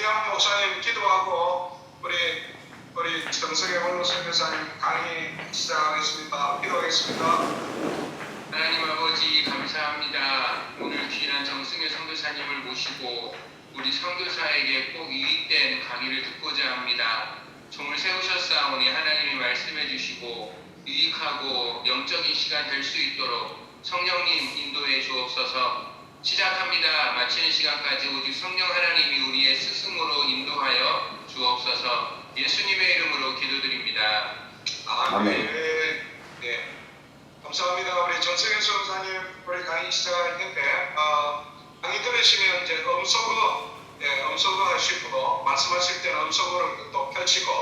김태형 목사님 기도하고 우리 정석의 원로 선교사님 강의 시작하겠습니다. 기도하겠습니다. 하나님 아버지 감사합니다. 오늘 귀한 정승의 선교사님을 모시고 우리 선교사에게 꼭 유익된 강의를 듣고자 합니다. 종을 세우셨사오니 하나님이 말씀해 주시고 유익하고 영적인 시간 될 수 있도록 성령님 인도해 주옵소서. 시작합니다. 마치는 시간까지 오직 성령 하나님이 우리의 스승으로 인도하여 주옵소서. 예수님의 이름으로 기도드립니다. 아멘. 네. 감사합니다. 우리 정석현 선교사님 우리 강의 시작할 텐데 강의 들으시면 이제 음소거 하시고 말씀하실 때는 음소거를 또 펼치고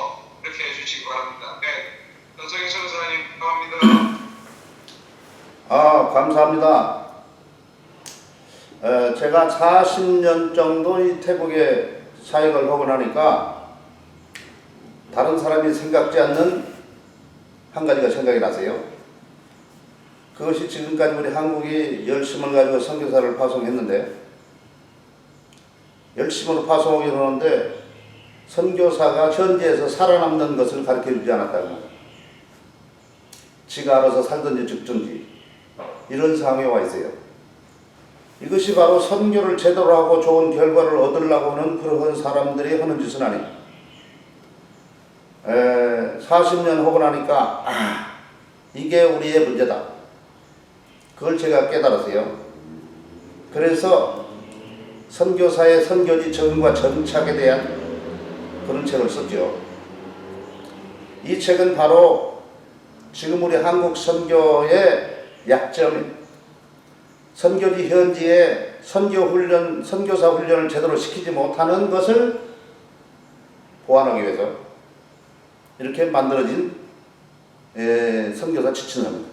이렇게 해주시기 바랍니다. 네. 정석현 선교사님 감사합니다. 감사합니다. 제가 40년 정도 이 태국에 사역을 하고 나니까 다른 사람이 생각지 않는 한 가지가 생각이 나세요. 그것이 지금까지 우리 한국이 열심을 가지고 선교사를 파송했는데 열심으로 파송하기로 하는데 선교사가 현지에서 살아남는 것을 가르쳐주지 않았다고. 지가 알아서 살든지 죽든지 이런 상황에 와 있어요. 이것이 바로 선교를 제대로 하고 좋은 결과를 얻으려고 하는 그런 사람들이 하는 짓은 아니에요. 40년 하고 나니까 이게 우리의 문제다. 그걸 제가 깨달았어요. 그래서 선교사의 선교지 적응과 정착에 대한 그런 책을 썼죠. 이 책은 바로 지금 우리 한국 선교의 약점, 선교지 현지에 선교사 훈련을 제대로 시키지 못하는 것을 보완하기 위해서 이렇게 만들어진 선교사 지침입니다.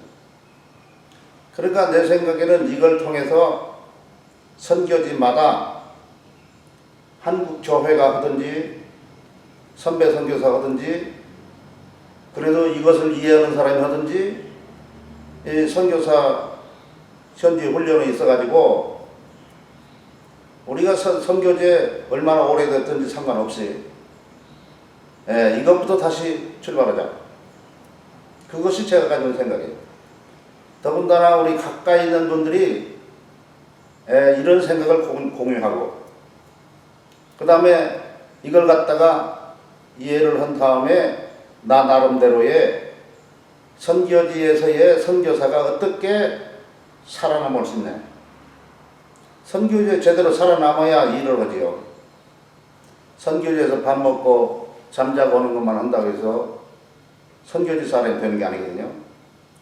그러니까 내 생각에는 이걸 통해서 선교지마다 한국 교회가 하든지 선배 선교사가 하든지 그래도 이것을 이해하는 사람이 하든지 이 선교사 현지 훈련이 있어가지고 우리가 선교지에 얼마나 오래됐든지 상관없이 이것부터 다시 출발하자. 그것이 제가 가진 생각이에요. 더군다나 우리 가까이 있는 분들이 이런 생각을 공유하고 그 다음에 이걸 갖다가 이해를 한 다음에 나 나름대로의 선교지에서의 선교사가 어떻게 살아남을 수 있냐. 선교지에 제대로 살아남아야 일을 하지요. 선교지에서 밥 먹고 잠자고 오는 것만 한다고 해서 선교지 사람이 되는 게 아니거든요.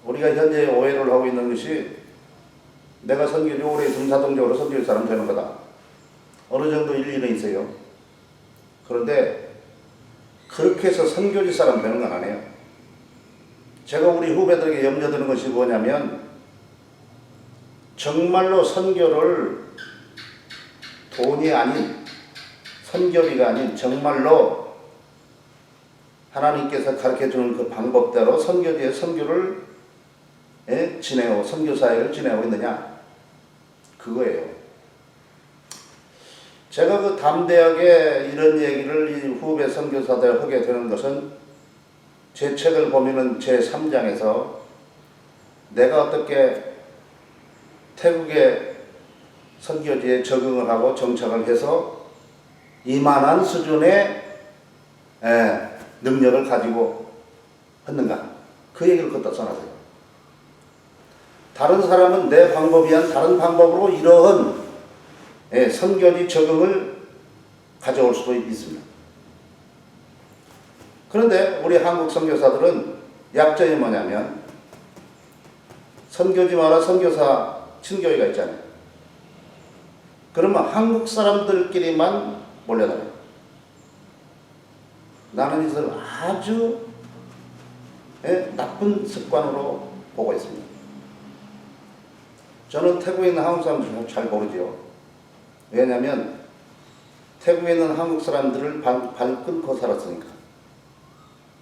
우리가 현재 오해를 하고 있는 것이 내가 선교지 오래 있으면 자동적으로 선교지 사람 되는 거다. 어느 정도 일리는 있어요. 그런데 그렇게 해서 선교지 사람 되는 건 아니에요. 제가 우리 후배들에게 염려드는 것이 뭐냐면 정말로 선교를 돈이 아닌 선교비가 아닌 정말로 하나님께서 가르쳐주는 그 방법대로 선교지에 선교를 지내고 선교사역을 지내고 있느냐 그거예요. 제가 그 담대하게 이런 얘기를 이 후배 선교사들 하게 되는 것은 제 책을 보면은 제 3장에서 내가 어떻게 태국의 선교지에 적응을 하고 정착을 해서 이만한 수준의 능력을 가지고 했는가 그 얘기를 갖다 써놨어요. 다른 사람은 내 방법이 아닌 다른 방법으로 이러한 선교지 적응을 가져올 수도 있습니다. 그런데 우리 한국 선교사들은 약점이 뭐냐면 선교지마다 선교사 친교회가 있잖아요. 그러면 한국 사람들끼리만 몰려다녀요. 나는 이것을 아주 나쁜 습관으로 보고 있습니다. 저는 태국에 있는 한국 사람들 잘 모르죠. 왜냐하면 태국에 있는 한국 사람들을 발 끊고 살았으니까.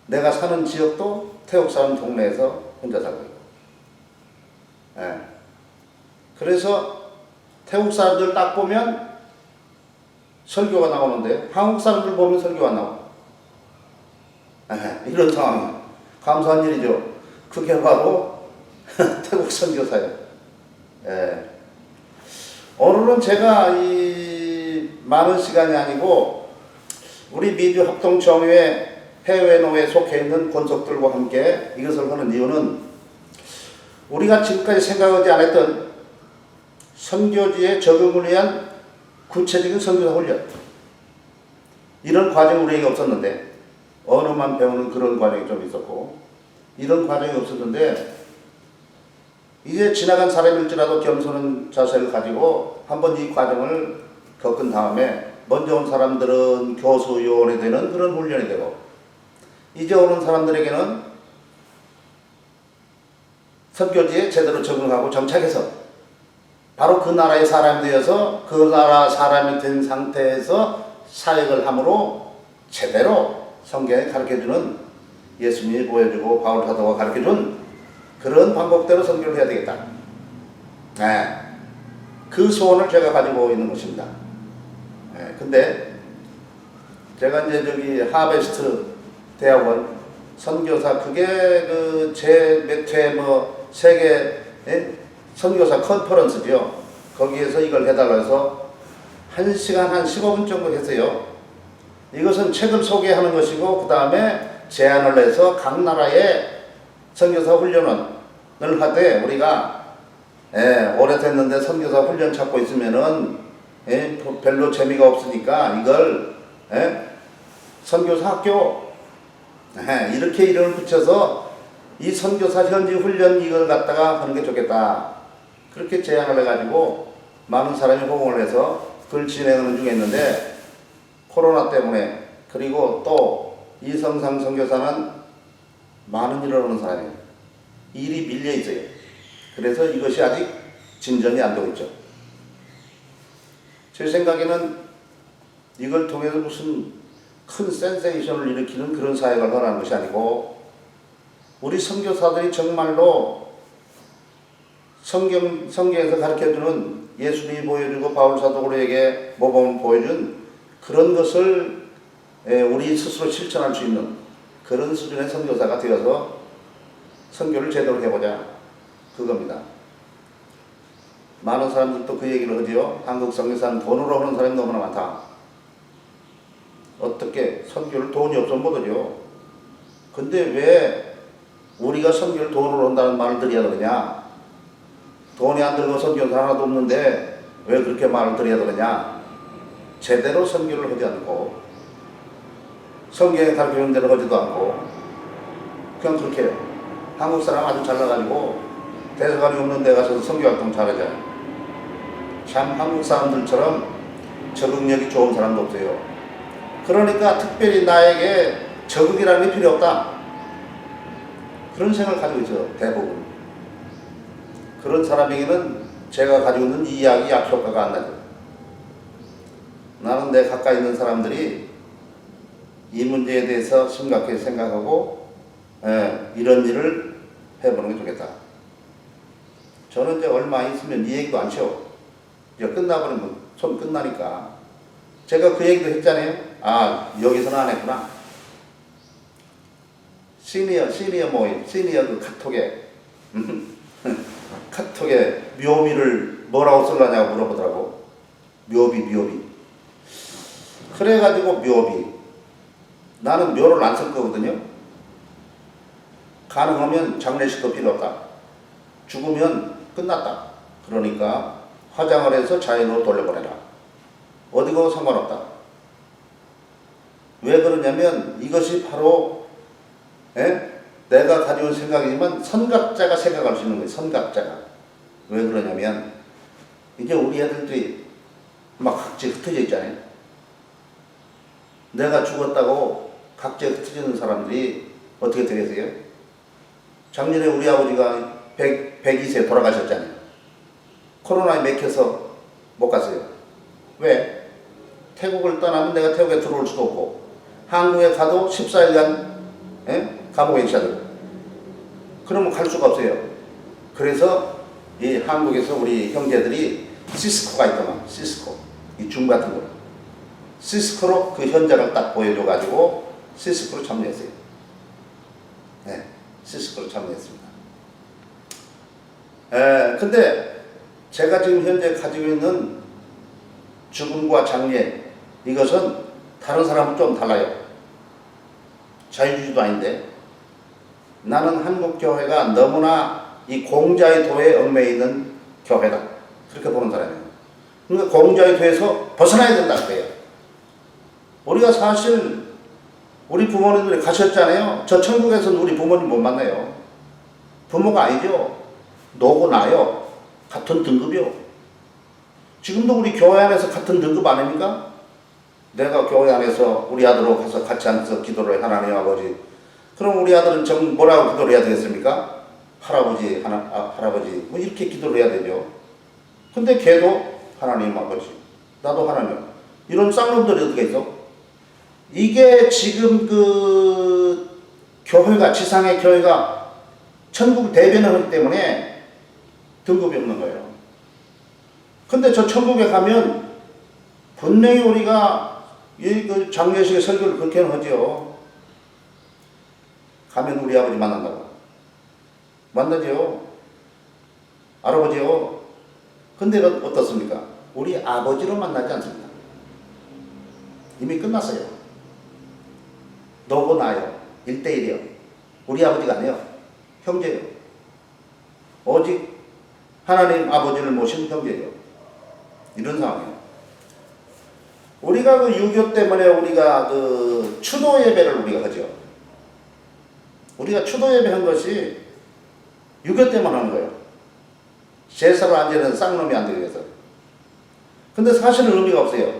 내가 사는 지역도 태국 사람 동네에서 혼자 살고 있고. 그래서 태국 사람들 딱 보면 설교가 나오는데 한국 사람들 보면 설교가 안 나와. 이런 상황이 감사한 일이죠. 그게 바로 태국 선교사예요. 예. 오늘은 제가 이 많은 시간이 아니고 우리 미주합동정회 해외노회에 속해 있는 권속들과 함께 이것을 하는 이유는 우리가 지금까지 생각하지 않았던 선교지의 적응을 위한 구체적인 선교사 훈련, 이런 과정이 우리에게 없었는데, 언어만 배우는 그런 과정이 좀 있었고 이런 과정이 없었는데, 이제 지나간 사람일지라도 겸손한 자세를 가지고 한번 이 과정을 겪은 다음에 먼저 온 사람들은 교수 요원이 되는 그런 훈련이 되고, 이제 오는 사람들에게는 선교지에 제대로 적응하고 정착해서 바로 그 나라의 사람이 되어서 그 나라 사람이 된 상태에서 사역을 함으로 제대로 성경에 가르쳐주는, 예수님이 보여주고 바울 사도가 가르쳐준 그런 방법대로 선교를 해야 되겠다. 네. 그 소원을 제가 가지고 있는 것입니다. 네. 근데 제가 이제 저기 하베스트 대학원 선교사, 그게 그 제 몇 회 뭐 세계 선교사 컨퍼런스죠. 거기에서 이걸 해달라 해서 1시간 한 15분 정도 했어요. 이것은 책을 소개하는 것이고 그 다음에 제안을 해서 각 나라의 선교사 훈련을 하되, 우리가 오래됐는데 선교사 훈련 찾고 있으면은 별로 재미가 없으니까 이걸 선교사 학교 이렇게 이름을 붙여서 이 선교사 현지 훈련 이걸 갖다가 하는 게 좋겠다. 그렇게 제안을 해가지고 많은 사람이 호응을 해서 그걸 진행하는 중에 있는데, 코로나 때문에, 그리고 또 이성상 선교사는 많은 일을 하는 사람이에요. 일이 밀려 있어요. 그래서 이것이 아직 진전이 안 되고 있죠. 제 생각에는 이걸 통해서 무슨 큰 센세이션을 일으키는 그런 사역을 하라는 것이 아니고, 우리 선교사들이 정말로 성경에서 가르쳐주는, 예수님이 보여주고 바울 사도가 우리에게 모범을 보여준 그런 것을 우리 스스로 실천할 수 있는 그런 수준의 선교사가 되어서 선교를 제대로 해보자, 그겁니다. 많은 사람들도 그 얘기를 하지요. 한국 선교사는 돈으로 하는 사람이 너무나 많다. 어떻게 선교를 돈이 없으면 못하죠. 근데 왜 우리가 선교를 돈으로 한다는 말을 드려야 되느냐? 돈이 안 들고 선교사 하나도 없는데 왜 그렇게 말을 드려야 되느냐? 제대로 선교를 하지 않고 성경에 가르쳐주는 대로 하지도 않고 그냥 그렇게 해요. 한국 사람 아주 잘나가지고 대사관이 없는 데 가서 선교활동 잘하잖아요. 참 한국 사람들처럼 적응력이 좋은 사람도 없어요. 그러니까 특별히 나에게 적응이라는 게 필요 없다, 그런 생각을 가지고 있어요. 대부분 그런 사람에게는 제가 가지고 있는 이야기 약효과가 안 나죠. 나는 내 가까이 있는 사람들이 이 문제에 대해서 심각하게 생각하고 이런 일을 해보는 게 좋겠다. 저는 이제 얼마 있으면 이 얘기도 안 쳐. 이제 끝나버리면 손 끝나니까. 제가 그 얘기도 했잖아요. 아, 여기서는 안 했구나. 시니어 모임, 시니어 그 카톡에 카톡에 묘비를 뭐라고 쓰려냐고 물어보더라고. 묘비. 그래가지고 묘비. 나는 묘를 안 쓸 거거든요. 가능하면 장례식도 필요 없다. 죽으면 끝났다. 그러니까 화장을 해서 자연으로 돌려보내라. 어디고 상관없다. 왜 그러냐면 이것이 바로 내가 가지고 있는 생각이지만 선각자가 생각할 수 있는 거예요. 선각자가. 왜 그러냐면 이제 우리 애들들이 막 각지에 흩어져 있잖아요. 내가 죽었다고 각지에 흩어지는 사람들이 어떻게 되겠어요? 작년에 우리 아버지가 102세 돌아가셨잖아요. 코로나에 맥혀서 못 갔어요. 왜? 태국을 떠나면 내가 태국에 들어올 수도 없고 한국에 가도 14일간 감옥에 있어야 되고 그러면 갈 수가 없어요. 그래서 이 한국에서 우리 형제들이 시스코가 있더만, 시스코 이 줌 같은 거 시스코로 그 현장을 딱 보여줘가지고 시스코로 참여했어요. 네, 시스코로 참여했습니다. 근데 제가 지금 현재 가지고 있는 죽음과 장례, 이것은 다른 사람은 좀 달라요. 자유주의도 아닌데 나는 한국교회가 너무나 이 공자의 도에 얽매여 있는 교회다, 그렇게 보는 사람이에요. 그러니까 공자의 도에서 벗어나야 된다는 거예요. 우리가 사실 우리 부모님들이 가셨잖아요. 저 천국에서는 우리 부모님 못 만나요. 부모가 아니죠. 너고 나요. 같은 등급이요. 지금도 우리 교회 안에서 같은 등급 아닙니까? 내가 교회 안에서 우리 아들하고 가서 같이 앉아서 기도를 해. 하나님 아버지. 그럼 우리 아들은 뭐라고 기도를 해야 되겠습니까? 할아버지, 할아버지, 뭐 이렇게 기도를 해야 되죠. 근데 걔도 하나님 아버지, 나도 하나님. 이런 쌍놈들이 어떻게 있어? 이게 지금 그 교회가, 지상의 교회가 천국을 대변하기 때문에 등급이 없는 거예요. 근데 저 천국에 가면 분명히 우리가 이 장례식의 설교를 그렇게는 하죠. 가면 우리 아버지 만난다고. 만나죠. 할아버지요. 근데 어떻습니까? 우리 아버지로 만나지 않습니다. 이미 끝났어요. 너고 나요. 1대1이요. 우리 아버지가 아니에요. 형제요. 오직 하나님 아버지를 모신 형제요. 이런 상황이에요. 우리가 그 유교 때문에 우리가 그 추도 예배를 우리가 하죠. 우리가 추도 예배 한 것이 유교 때문에 하는 거예요. 제사로 앉아있는 쌍놈이 안 되기 위해서. 근데 사실은 의미가 없어요.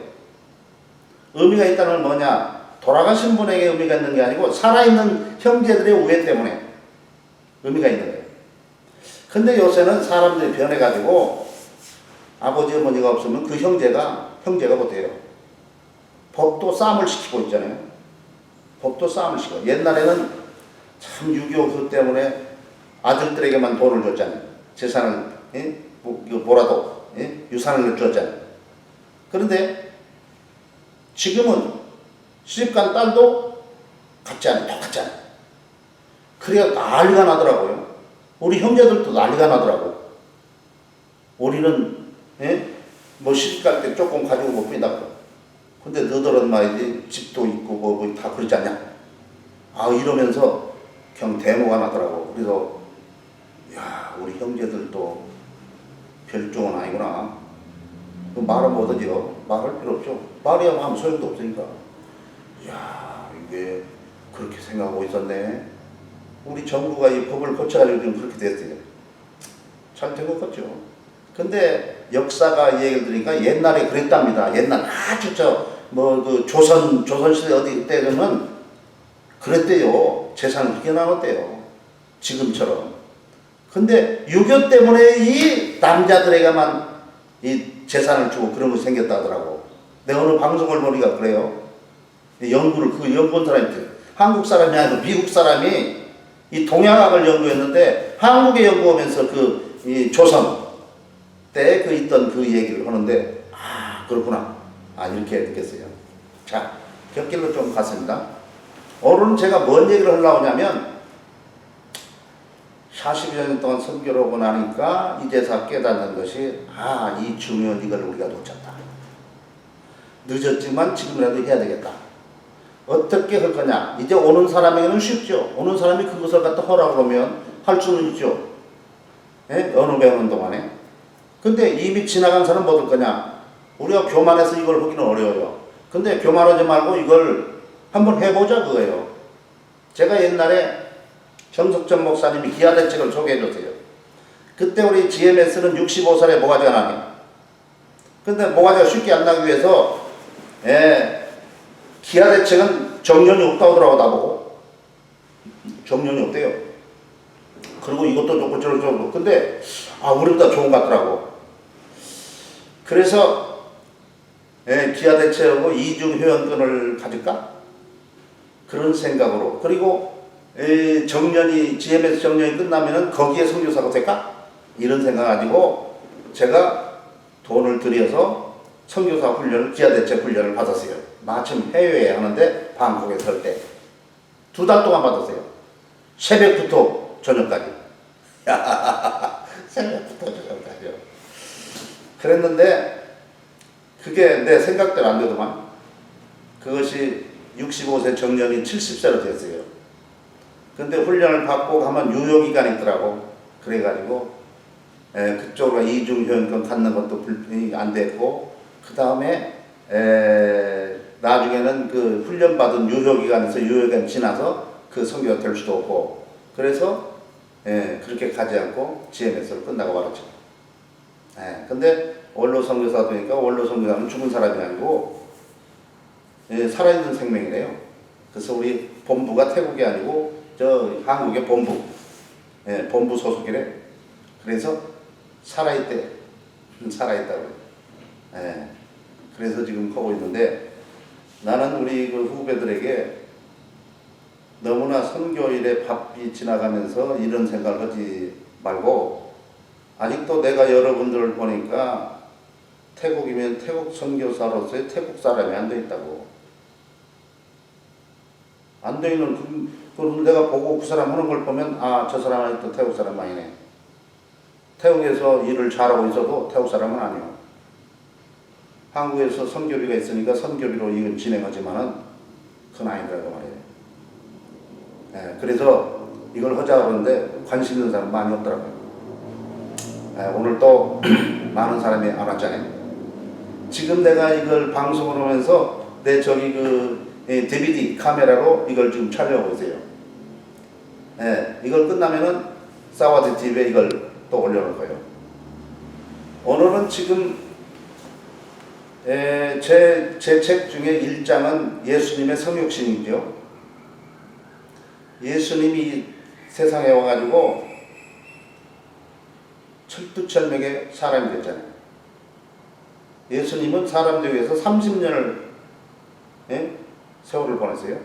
의미가 있다는 건 뭐냐? 돌아가신 분에게 의미가 있는 게 아니고 살아있는 형제들의 우애 때문에 의미가 있는 거예요. 근데 요새는 사람들이 변해가지고 아버지 어머니가 없으면 그 형제가 못해요. 법도 싸움을 시키고 있잖아요. 법도 싸움을 시키고. 옛날에는 참 유교 그 때문에 아들들에게만 돈을 줬잖아요. 재산을, 예? 이거 뭐라도, 예? 유산을 줬잖아요. 그런데 지금은 시집간 딸도 같지 않아요. 똑같지 않아요. 그래야 난리가 나더라고요. 우리 형제들도 난리가 나더라고. 우리는, 예? 뭐 시집갈 때 조금 가지고 못 빈다고. 근데 너들은 말이지, 집도 있고 뭐 다 그러지 않냐? 아, 이러면서 그냥 데모가 나더라고. 그래서 야, 우리 형제들도 별종은 아니구나. 말은 못하지요. 말할 필요 없죠. 말이야 아무 소용도 없으니까. 야, 이게 그렇게 생각하고 있었네. 우리 정부가 이 법을 고쳐가지고 지금 그렇게 됐어요. 잘 된 것 같죠. 근데 역사가 이 얘기를 들으니까 옛날에 그랬답니다. 옛날 아주 그 조선시대 어디 때는 그랬대요. 재산을 그렇게 나눴대요. 지금처럼. 근데 유교 때문에 이 남자들에게만 이 재산을 주고 그런 거 생겼다더라고. 내가 어느 방송을 보니까 그래요. 연구를, 그 연구한 사람이 한국 사람이 아니고 미국 사람이 이 동양학을 연구했는데 한국에 연구하면서 이 조선 때 그 있던 그 얘기를 하는데, 아, 그렇구나. 아, 이렇게 느꼈어요. 자, 곁길로 좀 갔습니다. 오늘은 제가 뭔 얘기를 하려고 하냐면 42년 동안 선교를 하고 나니까 이제서 깨닫는 것이, 아, 이 중요한 이걸 우리가 놓쳤다. 늦었지만 지금이라도 해야 되겠다. 어떻게 할 거냐? 이제 오는 사람에게는 쉽죠. 오는 사람이 그것을 갖다 하라고 하면 할 수는 있죠. 예? 언어 배우는 동안에. 근데 이미 지나간 사람은 뭐 할 거냐? 우리가 교만해서 이걸 하기는 어려워요. 근데 교만하지 말고 이걸 한번 해보자 그거예요. 제가 옛날에 정석전 목사님이 기아대책을 소개해 줬어요. 그때 우리 GMS는 65살에 모가지가 나네. 근데 모가지가 쉽게 안 나기 위해서, 기아대책은 정년이 없다고 하더라고, 나보고. 정년이 없대요. 그리고 이것도 좋고 저것도 좋고. 근데, 아, 우리보다 좋은 것 같더라고. 그래서, 기아대책하고 이중 회원권을 가질까? 그런 생각으로. 그리고, GMS 정년이 끝나면은 거기에 선교사가 될까? 이런 생각 가지고 제가 돈을 들여서 선교사 훈련을, 기아대책 훈련을 받았어요. 마침 해외에 하는데 방콕에 설 때 2달 동안 받았어요. 새벽부터 저녁까지. 새벽부터 저녁까지요. 그랬는데 그게 내 생각대로 안 되더만. 그것이 65세 정년이 70세로 됐어요. 근데 훈련을 받고 가면 유효기간이 있더라고. 그래가지고 그쪽으로 이중효연권 갖는 것도 불편이 안 됐고, 그 다음에 나중에는 그 훈련받은 유효기간에서 유효기간 지나서 그 선교가 될 수도 없고, 그래서 그렇게 가지 않고 GMS를 끝나고 말았죠. 근데 원로 선교사 되니까 원로 선교사는 죽은 사람이 아니고 살아있는 생명이래요. 그래서 우리 본부가 태국이 아니고 저 한국의 본부, 본부 소속이래. 그래서 살아있대. 살아있다고. 그래서 지금 하고 있는데, 나는 우리 그 후배들에게 너무나 선교일에 바삐 지나가면서 이런 생각을 하지 말고, 아직도 내가 여러분들을 보니까 태국이면 태국 선교사로서의 태국 사람이 안 돼 있다고. 안 돼 있는, 그걸 내가 보고 그 사람 하는 걸 보면, 아, 저 사람 아직도 태국 사람 아니네. 태국에서 일을 잘하고 있어도 태국 사람은 아니에요. 한국에서 선교비가 있으니까 선교비로 이건 진행하지만은 그건 아니라고 말이에요. 그래서 이걸 하자 그러는데 관심 있는 사람 많이 없더라고요. 오늘 또 많은 사람이 안 왔잖아요. 지금 내가 이걸 방송을 하면서 내 저기 그 DVD 카메라로 이걸 지금 촬영하고 있어요. 이걸 끝나면은 사와드 TV에 이걸 또 올려놓을 거예요. 오늘은 지금 제 책 중에 1장은 예수님의 성육신이죠. 예수님이 세상에 와가지고 철두철미하게 사람이 됐잖아요. 예수님은 사람 되기 위해서 30년을 세월을 보냈어요.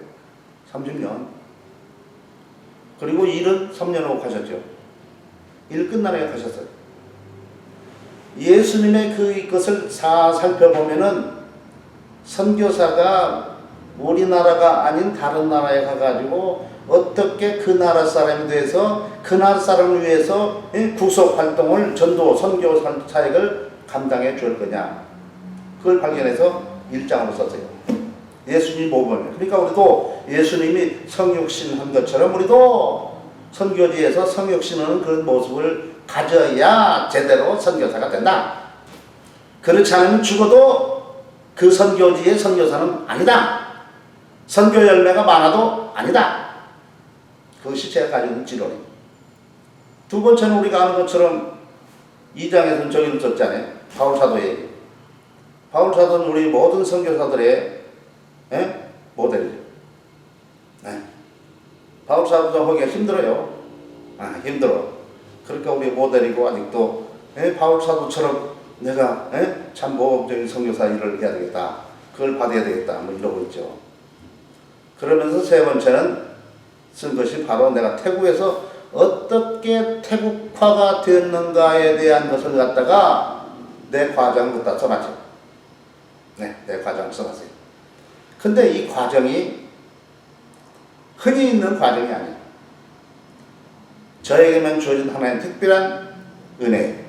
30년. 그리고 일은 3년 하고 가셨죠. 일 끝나게 가셨어요. 예수님의 그것을 살펴보면은 선교사가 우리나라가 아닌 다른 나라에 가가지고 어떻게 그 나라 사람이 돼서 그 나라 사람을 위해서 구속 활동을, 전도, 선교 사역을 감당해 줄 거냐. 그걸 발견해서 1장으로 썼어요. 예수님 모범이에요. 그러니까 우리도 예수님이 성육신 한 것처럼 우리도 선교지에서 성육신하는 그런 모습을 가져야 제대로 선교사가 된다. 그렇지 않으면 죽어도 그 선교지의 선교사는 아니다. 선교 열매가 많아도 아니다. 그것이 제가 가지고 있는 지론이에요. 두 번째는 우리가 아는 것처럼 2장에서는 저기를 썼잖아요. 바울 사도 얘기. 바울 사도는 우리 모든 선교사들의 모델이죠. 바울 사도도 하기가 힘들어요. 힘들어. 그러니까 우리 모델이고, 아직도 바울 사도처럼 내가 참 모범적인 선교사 일을 해야 되겠다. 그걸 받아야 되겠다. 뭐 이러고 있죠. 그러면서 세 번째는 쓴 것이 바로 내가 태국에서 어떻게 태국화가 되었는가에 대한 것을 갖다가 내 과정을 갖다 써놨죠. 내 과정을 써놨어요. 근데 이 과정이 흔히 있는 과정이 아니에요. 저에게만 주어진 하나의 특별한 은혜예요.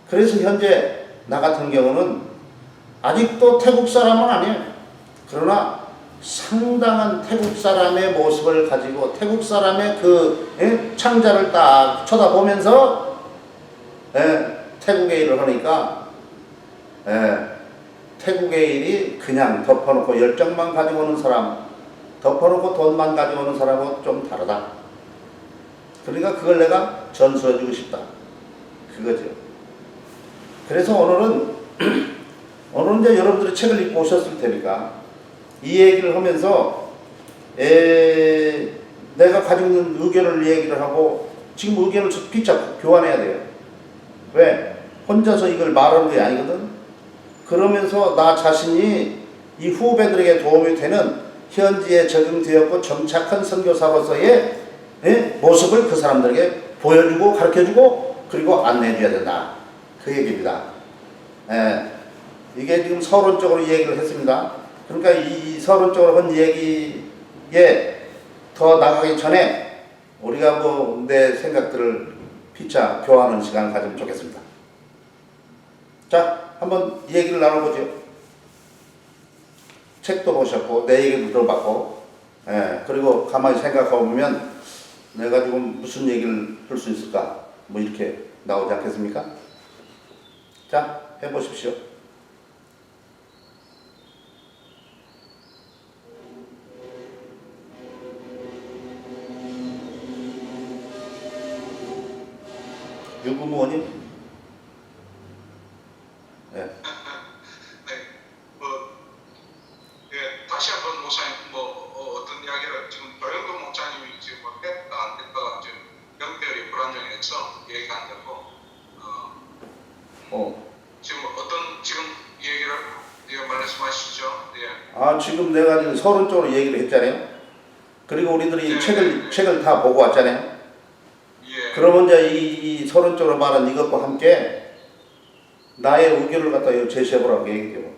그래서 현재 나 같은 경우는 아직도 태국 사람은 아니에요. 그러나 상당한 태국 사람의 모습을 가지고 태국 사람의 그 창자를 딱 쳐다보면서 태국의 일을 하니까 태국의 일이 그냥 덮어놓고 열정만 가지고 오는 사람, 덮어놓고 돈만 가지고 오는 사람하고 좀 다르다. 그러니까 그걸 내가 전수해주고 싶다. 그거죠. 그래서 오늘은 이제 여러분들이 책을 읽고 오셨을 테니까 이 얘기를 하면서 내가 가지고 있는 의견을 얘기를 하고, 지금 의견을 피차 교환해야 돼요. 왜? 혼자서 이걸 말하는 게 아니거든. 그러면서 나 자신이 이 후배들에게 도움이 되는 현지에 적용되었고 정착한 선교사로서의 모습을 그 사람들에게 보여주고 가르쳐주고 그리고 안내해줘야 된다. 그 얘기입니다. 이게 지금 서론적으로 얘기를 했습니다. 그러니까 이 서론적으로 한 얘기에 더 나가기 전에 우리가 뭐 내 생각들을 피차 교환하는 시간을 가지면 좋겠습니다. 자, 한번 얘기를 나눠보죠. 책도 보셨고 내 얘기도 들어봤고, 그리고 가만히 생각해보면 내가 지금 무슨 얘기를 할 수 있을까, 뭐 이렇게 나오지 않겠습니까? 자, 해보십시오. 유부모님? 네. 네, 뭐, 예, 다시 한번 목사님, 어떤 이야기를 지금 도영동 목사님이 지금 뭐 됐다 안 됐다 지금 연결이 불안정해서 얘기가 안 되고, 지금 지금 얘기를 말씀하시죠. 예. 아, 지금 내가 지금 서론적으로 얘기를 했잖아요. 그리고 우리들이 네. 책을 다 보고 왔잖아요. 예. 그러면 이제 이 서론적으로 말한 이것과 함께 나의 의견을 갖다 제시해보라고 얘기해요.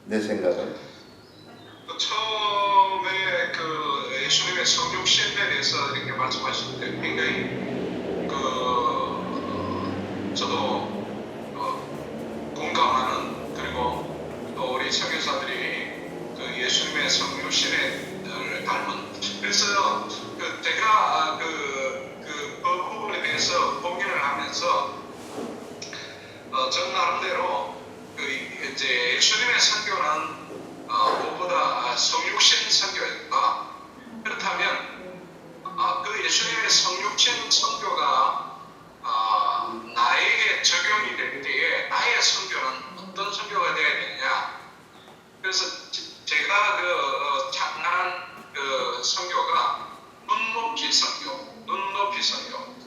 내 생각을. 처음에 그 예수님의 성육신에 대해서 이렇게 말씀하실 때 굉장히 저도 공감하는, 그리고 또 우리 선교사들이 그 예수님의 성육신을 닮은, 그래서 제가 그 부분에 대해서 고민을 하면서 전 나름대로 이제 예수님의 선교는 무엇보다 성육신 선교였다. 그렇다면 그 예수님의 성육신 선교가 나에게 적용이 될 때에 나의 선교는 어떤 선교가 되어야 되느냐. 그래서 제가 장난한 선교가 눈높이 선교,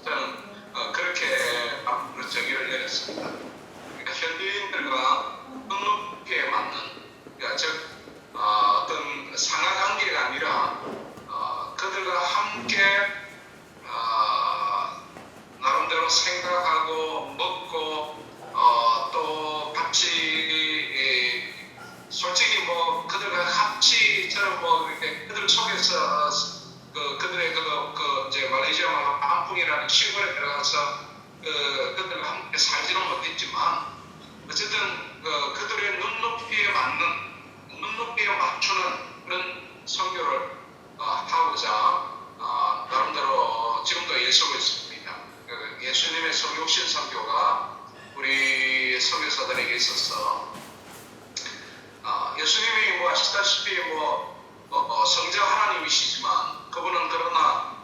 저는 그렇게 정의를 내렸습니다. 그러니까 현지인들과 눈높이에 맞는, 그러니까 즉 어떤 상하관계가 아니라 그들과 함께 나름대로 생각하고 먹고 또 같이 솔직히 뭐 그들과 합치처럼 뭐 이렇게 그들 속에서 그들의 이제 말레이시아 말로 방풍이라는 시골에 들어가서 그들과 함께 살지는 못했지만 어쨌든 그들의 눈높이에 맞추는 그런 선교를 하고자 나름대로 지금도 애쓰고 있습니다. 예수님의 성육신 선교가 우리 선교사들에게 있어서 예수님이 뭐 아시다시피 성자 하나님이시지만 그분은 그러나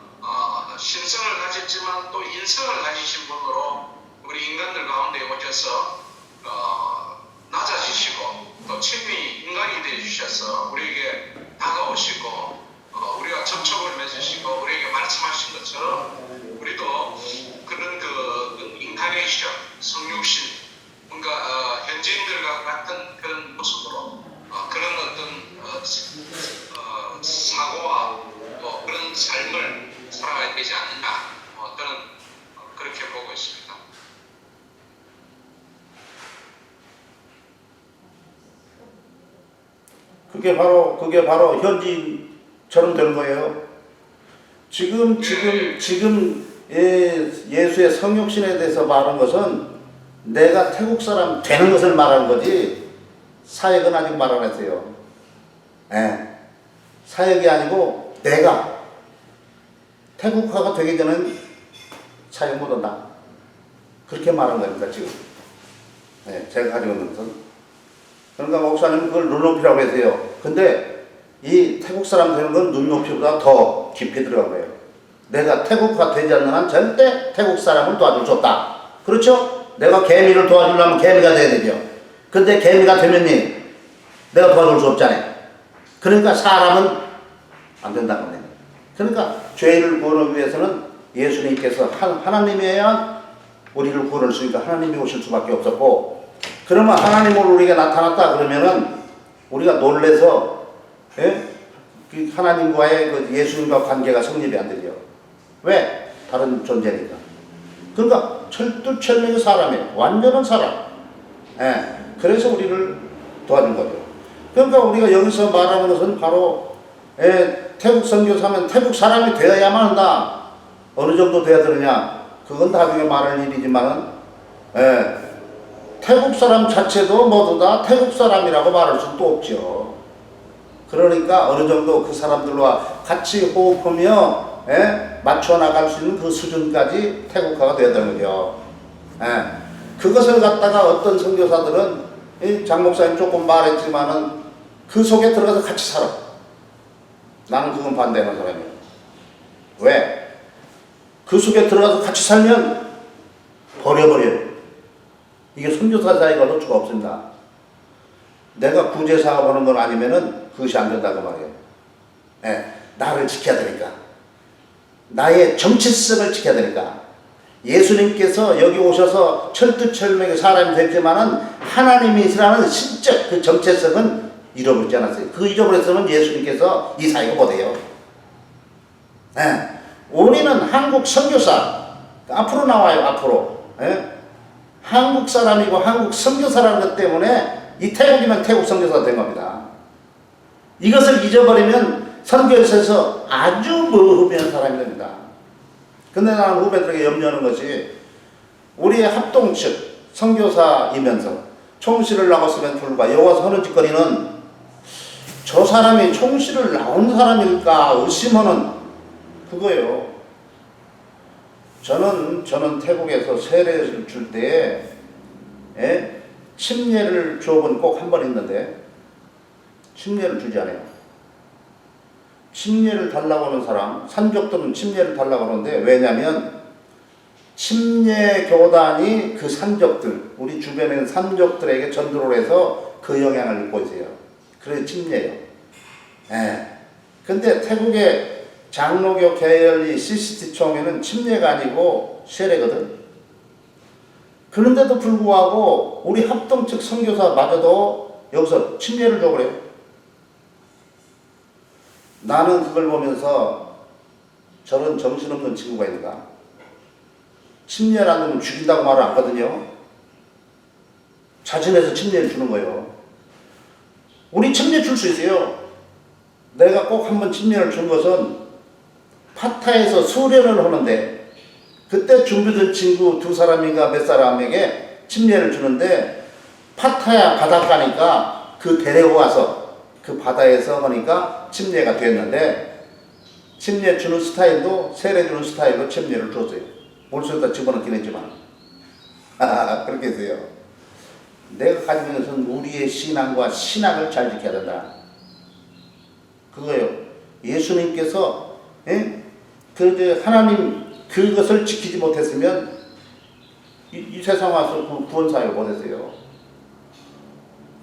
신성을 가졌지만 또 인성을 가지신 분으로 우리 인간들 가운데 오셔서 낮아지시고 또 친히 인간이 되어주셔서 우리에게 다가오시고 우리가 접촉을 맺으시고 우리에게 말씀하신 것처럼 우리도 그런 인카네이션, 성육신, 뭔가 현지인들과 같은 그런 모습으로 그런 어떤 사고와 그런 삶을 살아가야 되지 않느냐, 저는 그렇게 보고 있습니다. 그게 바로 현지인처럼 되는 거예요. 지금 예수의 성육신에 대해서 말한 것은 내가 태국 사람 되는 것을 말하는 거지 사역은 아직 말 안 했어요. 사역이 아니고 내가 태국화가 되기 전엔 사역 못 한다. 그렇게 말한 겁니다, 지금. 제가 가지고 있는 것은. 그러니까 목사님은 그걸 눈높이라고 했어요. 근데 이 태국 사람 되는 건 눈높이보다 더 깊이 들어간 거예요. 내가 태국화 되지 않는 한 절대 태국 사람을 도와줄 수 없다. 그렇죠? 내가 개미를 도와주려면 개미가 돼야 되죠. 근데 개미가 되면 내가 도와줄 수 없잖아요. 그러니까 사람은 안 된다는 거예요. 그러니까 죄를 구원하기 위해서는 예수님께서 하나님이어야 우리를 구원할 수 있으니까 하나님이 오실 수밖에 없었고, 그러면 하나님으로 우리가 나타났다 그러면은 우리가 놀래서 하나님과의 그 예수님과 관계가 성립이 안 되죠. 왜? 다른 존재니까. 그러니까 철두철미의 사람이에요. 완전한 사람. 그래서 우리를 도와준 거죠. 그러니까 우리가 여기서 말하는 것은 바로 태국 선교사면 태국 사람이 되어야만 한다. 어느 정도 돼야 되느냐? 그건 나중에 말할 일이지만은 태국 사람 자체도 모두 다 태국 사람이라고 말할 수도 없죠. 그러니까 어느 정도 그 사람들과 같이 호흡하며 맞춰 나갈 수 있는 그 수준까지 태국화가 되어야 되는 거죠. 그것을 갖다가 어떤 선교사들은 장 목사님 조금 말했지만은 그 속에 들어가서 같이 살아. 나는 그건 반대하는 사람이에요. 왜? 그 속에 들어가서 같이 살면 버려버려요. 이게 선교사 사이가 어쩔 수가 없습니다. 내가 구제 사업하는 건 아니면은 그것이 안 된다고 말이에요. 나를 지켜야 되니까. 나의 정체성을 지켜야 되니까. 예수님께서 여기 오셔서 철두철미하게 사람이 됐지만은 하나님이시라는 신적 그 정체성은 잃어버리지 않았어요. 그 잊어버렸으면 예수님께서 이 사이가 못해요. 우리는 한국 선교사, 앞으로 나와요, 앞으로. 한국 사람이고 한국 선교사라는 것 때문에 이 태국이면 태국 선교사가 된 겁니다. 이것을 잊어버리면 선교에서 아주 머흐비한 사람이 됩니다. 근데 나는 후배들에게 염려하는 것이 우리의 합동 측 선교사이면서 총실을 나갔음에도 불구하고 여기 와서 하는 짓거리는 저 사람이 총실을 나온 사람일까 의심하는 그거예요. 저는 태국에서 세례를 줄 때에 침례를 주어본 꼭 한 번 있는데 침례를 주지 않아요. 침례를 달라고 하는 사람, 산족들은 침례를 달라고 하는데 왜냐면 침례 교단이 그 산족들, 우리 주변에 있는 산족들에게 전도를 해서 그 영향을 입고 있어요. 그래서 침례예요. 근데 태국의 장로교 계열이 CCT총회는 침례가 아니고 세례거든. 그런데도 불구하고 우리 합동측 선교사마저도 여기서 침례를 줘 그래요. 나는 그걸 보면서 저런 정신없는 친구가 있는가? 침례를 안 주면 죽인다고 말을 안 하거든요. 자진해서 침례를 주는 거예요. 우리 침례 줄 수 있어요. 내가 꼭 한번 침례를 준 것은 파타에서 수련을 하는데 그때 준비된 친구 두 사람인가 몇 사람에게 침례를 주는데 파타야 바닷가니까 그 데려와서 그 바다에서 하니까 침례가 됐는데 침례 주는 스타일도 세례 주는 스타일로 침례를 줬어요. 몰수에다 집어넣긴 했지만 그렇게 했어요. 내가 가지고 있는 것은 우리의 신앙과 신학을 잘 지켜야 된다. 그거예요. 예수님께서 그 하나님 그것을 지키지 못했으면 이 세상 와서 구원 사역을 못했어요.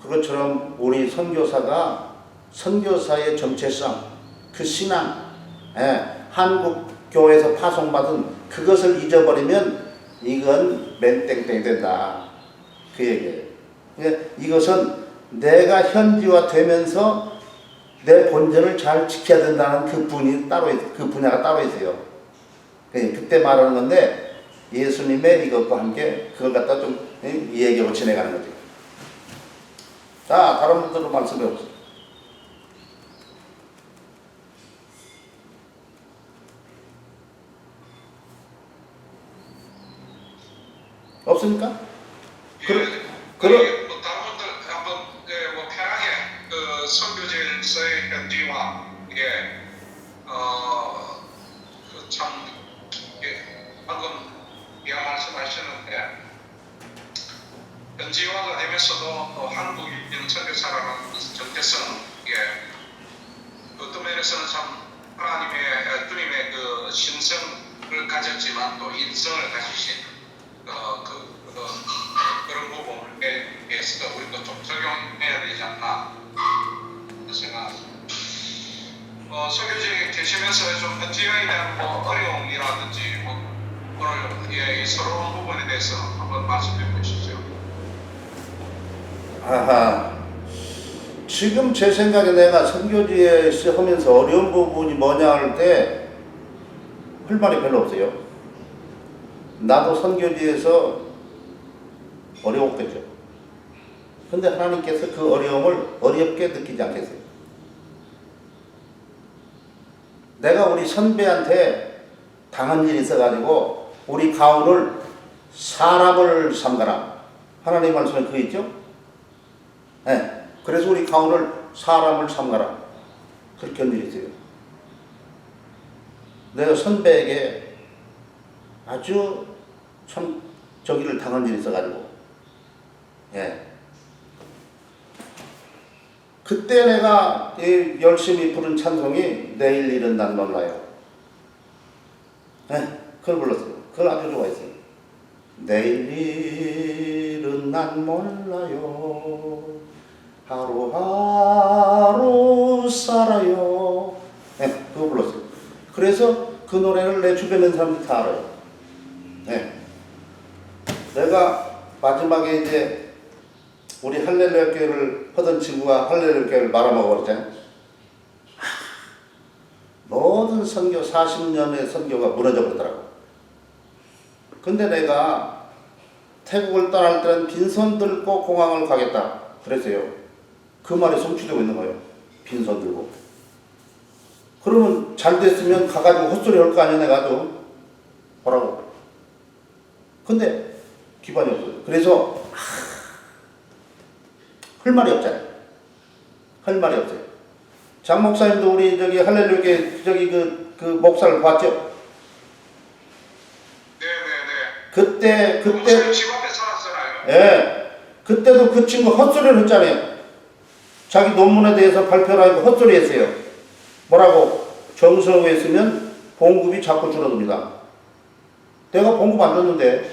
그것처럼 우리 선교사가 선교사의 정체성, 그 신앙, 한국 교회에서 파송받은 그것을 잊어버리면 이건 맨땡땡이 된다. 그 얘기예요. 이것은 내가 현지화되면서 내 본전을 잘 지켜야 된다는 그 분야가 따로 있어요. 그때 말하는 건데 예수님의 이것과 함께 그걸 갖다 좀 얘기하고 지내가는 거죠. 자, 다른 분들도 말씀해 보세요. 없습니까? 뭐 다른 분들 한번 뭐 편하게 그 선교제서의 현지화 이게 참 방금 말씀하셨는데 현지화가 되면서도 한국인 선교사라는 정체성 이게 어떤 면에서는 참 하나님의 주님의 그 신성을 가졌지만 또 인성을 가지신 그런 부분에 대해서 우리도 좀 적용해야 되지 않나 생각합니다. 선교지에 계시면서 좀 현지화에 대한 뭐 어려움이라든지 오늘 이 서러운 부분에 대해서 한번 말씀해 보시죠. 지금 제 생각에 내가 선교지에 하면서 어려운 부분이 뭐냐 할 때 할 말이 별로 없어요. 나도 선교지에서 어려웠겠죠. 근데 하나님께서 그 어려움을 어렵게 느끼지 않겠어요. 내가 우리 선배한테 당한 일이 있어가지고 우리 가훈을 사람을 삼가라. 하나님 말씀에 그거 있죠? 네. 그래서 우리 가훈을 사람을 삼가라. 그렇게 한 일이 있어요. 내가 선배에게 아주 참 저기를 당한 일이 있어가지고, 예. 그때 내가 열심히 부른 찬송이 내일 일은 난 몰라요. 예. 그걸 불렀어요. 그걸 아주 좋아했어요. 내일 일은 난 몰라요. 하루하루 살아요. 예. 그거 불렀어요. 그래서 그 노래를 내 주변에 있는 사람들이 다 알아요. 네. 내가 마지막에 이제 우리 할렐루야 교회를 하던 친구가 할렐루야 교회를 말아먹었잖아요. 모든 선교 40년의 선교가 무너져 버리더라고. 근데 내가 태국을 떠날 때는 빈손 들고 공항을 가겠다 그랬어요. 그 말이 성취되고 있는 거예요. 빈손 들고. 그러면 잘 됐으면 가가지고 헛소리 할 거 아니야 내가도. 뭐라고. 근데 기반이 없어요. 그래서 할 말이 없잖아요. 할 말이 없어요. 장 목사님도 우리 저기 할렐루야 저기 그 목사를 봤죠? 네네네. 그때 목사님 집 앞에 살았잖아요. 예. 그때도 그 친구 헛소리를 했잖아요. 자기 논문에 대해서 발표를 하고 헛소리 했어요. 뭐라고? 정서에 있으면 봉급이 자꾸 줄어듭니다. 내가 봉급 안 줬는데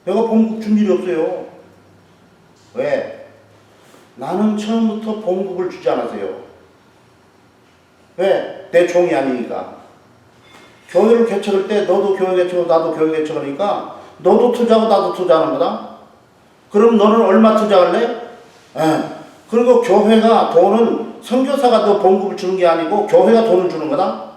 내가 봉급 준 일이 없어요. 왜? 나는 처음부터 봉급을 주지 않았어요. 왜? 내 종이 아니니까. 교회를 개척할 때 너도 교회 개척하고 나도 교회 개척하니까 너도 투자하고 나도 투자하는 거다. 그럼 너는 얼마 투자할래? 그리고 교회가 돈은 선교사가 너 봉급을 주는 게 아니고 교회가 돈을 주는 거다.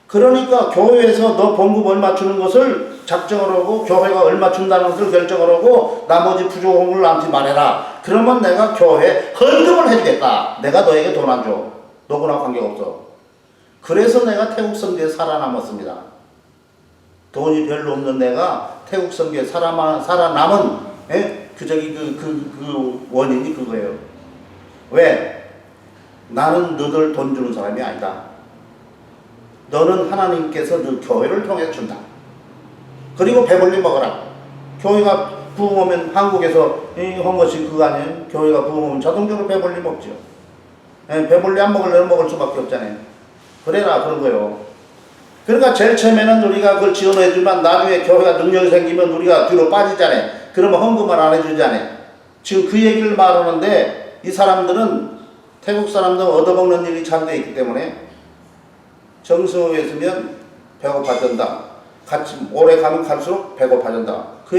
그러니까 교회에서 너 봉급 얼마 주는 것을 작정을 하고 교회가 얼마 준다는 것을 결정을 하고 나머지 부족한 걸 나한테 말해라. 그러면 내가 교회에 헌금을 해주겠다. 내가 너에게 돈 안 줘. 너구나 관계없어. 그래서 내가 태국 선교에 살아남았습니다. 돈이 별로 없는 내가 태국 선교에 살아남은 그 원인이 그거예요. 왜? 나는 너들 돈 주는 사람이 아니다. 너는 하나님께서 너 교회를 통해 준다. 그리고 배불리 먹어라. 교회가 부흥 오면 한국에서 한 것이 그거 아니에요? 교회가 부흥 오면 자동적으로 배불리 먹죠. 배불리 안 먹으려면 먹을 수밖에 없잖아요. 그래라 그런 거예요. 그러니까 제일 처음에는 우리가 그걸 지원해주면 나중에 교회가 능력이 생기면 우리가 뒤로 빠지잖아요. 그러면 헌금을 안 해주잖아요. 지금 그 얘기를 말하는데 이 사람들은 태국 사람들 얻어먹는 일이 잘 돼 있기 때문에 정서에 있으면 배고파진다. 같이 오래 가면 갈수록 배고파진다.